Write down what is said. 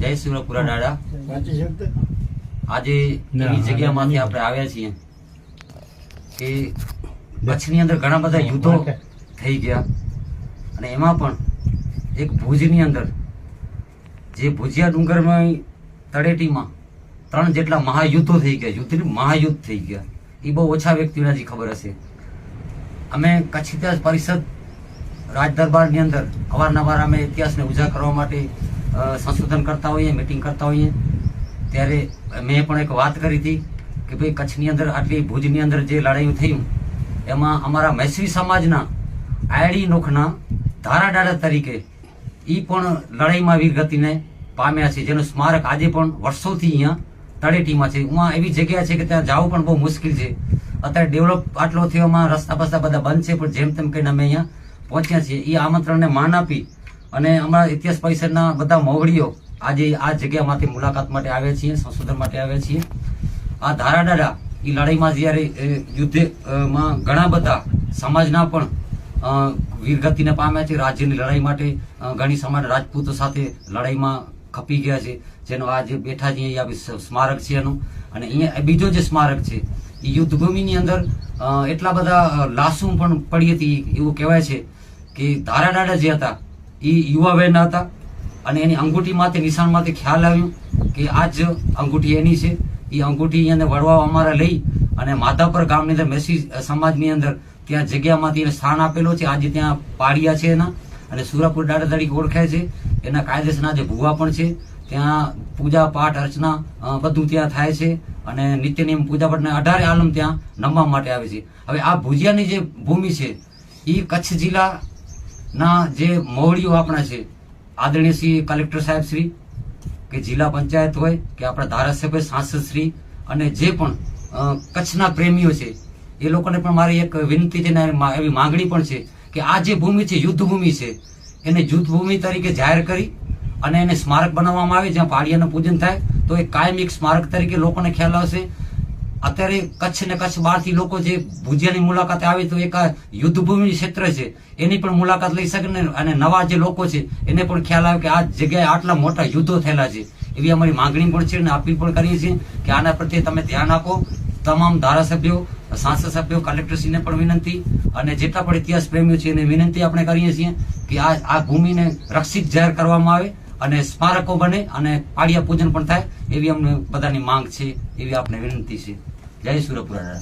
જય સુરપુરા દાદા। આજે એવી જગ્યામાંથી આપણે આવ્યા છીએ કે કચ્છની અંદર ઘણા બધા યુદ્ધો થઈ ગયા અને એમાં પણ એક ભુજની અંદર જે ભુજિયા ડુંગરમાં તળેટીમાં 3 જેટલા મહાયુદ્ધો થઈ ગયા, યુદ્ધની મહાયુદ્ધ થઈ ગયા। એ બહુ ઓછા વ્યક્તિઓને હજી ખબર હશે। અમે કચ્છ ઇતિહાસ પરિષદ રાજ દરબારની અંદર અવારનવાર અમે ઇતિહાસને ઉજાગર કરવા માટે સંશોધન કરતા હોઈએ, મીટિંગ કરતા હોઈએ। ત્યારે મેં પણ એક વાત કરી હતી કે ભાઈ કચ્છની અંદર આટલી ભુજની અંદર જે લડાઈઓ થયું એમાં અમારા મૈસવી સમાજના આયડી નોખના ધારાડાડા તરીકે એ પણ લડાઈમાં વીરગતિને પામ્યા છે, જેનું સ્મારક આજે પણ વર્ષોથી અહીંયા તળેટીમાં છે। ઉમાં એવી જગ્યા છે કે ત્યાં જવું પણ બહુ મુશ્કેલ છે। અત્યારે ડેવલપ આટલો થયોમાં રસ્તા બસ્તા બધા બંધ છે, પણ જેમ તેમ કહીને અમે અહીંયા પહોંચ્યા છીએ। એ આમંત્રણને માન આપી અને અમારા ઇતિહાસ પરિષદના બધા મોવડીઓ આજે આ જગ્યામાંથી મુલાકાત માટે આવ્યા છીએ, સંશોધન માટે આવ્યા છીએ। આ ધારાડાડા એ લડાઈમાં જ્યારે યુદ્ધમાં ઘણા બધા સમાજના પણ વીરગતિને પામ્યા છે। રાજ્યની લડાઈ માટે ઘણી સમાજ રાજપૂતો સાથે લડાઈમાં ખપી ગયા છે, જેનો આ જે બેઠા છે અહીંયા સ્મારક છે એનું। અને અહીંયા બીજો જે સ્મારક છે એ યુદ્ધભૂમિની અંદર એટલા બધા લાશો પણ પડી હતી। એવું કહેવાય છે કે ધારાડાડા જે હતા એ યુવા વયના હતા અને એની અંગૂઠીમાંથી નિશાનમાંથી ખ્યાલ આવ્યું કે આ જ અંગૂઠી એની છે। એ અંગૂઠી એને વડવા અમારા લઈ અને માધાપર ગામની અંદર મેસી સમાજની અંદર ત્યાં જગ્યામાંથી એને સ્થાન આપેલો છે। આજે ત્યાં પાડિયા છે એના અને સુરપુરા દાદા તરીકે ઓળખાય છે। એના કાયદેસરના જે ભુવા પણ છે, ત્યાં પૂજા પાઠ અર્ચના બધું ત્યાં થાય છે અને નિત્ય નિયમ પૂજા પાઠને 18 આલમ ત્યાં નમવા માટે આવે છે। હવે આ ભુજિયાની જે ભૂમિ છે એ કચ્છ જિલ્લાના જે મોવડીઓ આપણા છે, આદરણીય શ્રી કલેક્ટર સાહેબ શ્રી કે જિલ્લા પંચાયત હોય કે આપણા ધારાસભ્ય સાંસદ શ્રી અને જે પણ કચ્છના પ્રેમીઓ છે એ લોકોને પણ મારી એક વિનંતી છે ને એવી માંગણી પણ છે કે આ જે ભૂમિ છે યુદ્ધ ભૂમિ છે, એને યુદ્ધ ભૂમિ તરીકે જાહેર કરી અને એને સ્મારક બનાવવામાં આવે જ્યાં પાડિયાનું પૂજન થાય તો એ કાયમી એક સ્મારક તરીકે લોકોને ખ્યાલ આવશે। અત્યારે કચ્છ ને કચ્છ બહારથી લોકો જે ભુજિયાની મુલાકાતે આવે તો એક યુદ્ધભૂમિ ક્ષેત્ર છે એની પણ મુલાકાત લઈ શકે ને અને નવા જે લોકો છે એને પણ ખ્યાલ આવે કે આ જગ્યાએ આટલા મોટા યુદ્ધો થયેલા છે। એવી અમારી માંગણી પણ છે અને અપીલ પણ કરીએ છીએ કે આના પ્રત્યે તમે ધ્યાન આપો। તમામ ધારાસભ્યો, સાંસદ સભ્યો, કલેક્ટરશ્રીને પણ વિનંતી અને જેટલા પણ ઇતિહાસ પ્રેમીઓ છે એને વિનંતી આપણે કરીએ છીએ કે આ ભૂમિને રક્ષિત જાહેર કરવામાં આવે અને સ્મારકો બને અને પાડિયા પૂજન પણ થાય, એવી અમને બધાની માંગ છે, એવી આપણે વિનંતી છે। જય સુરપુરા।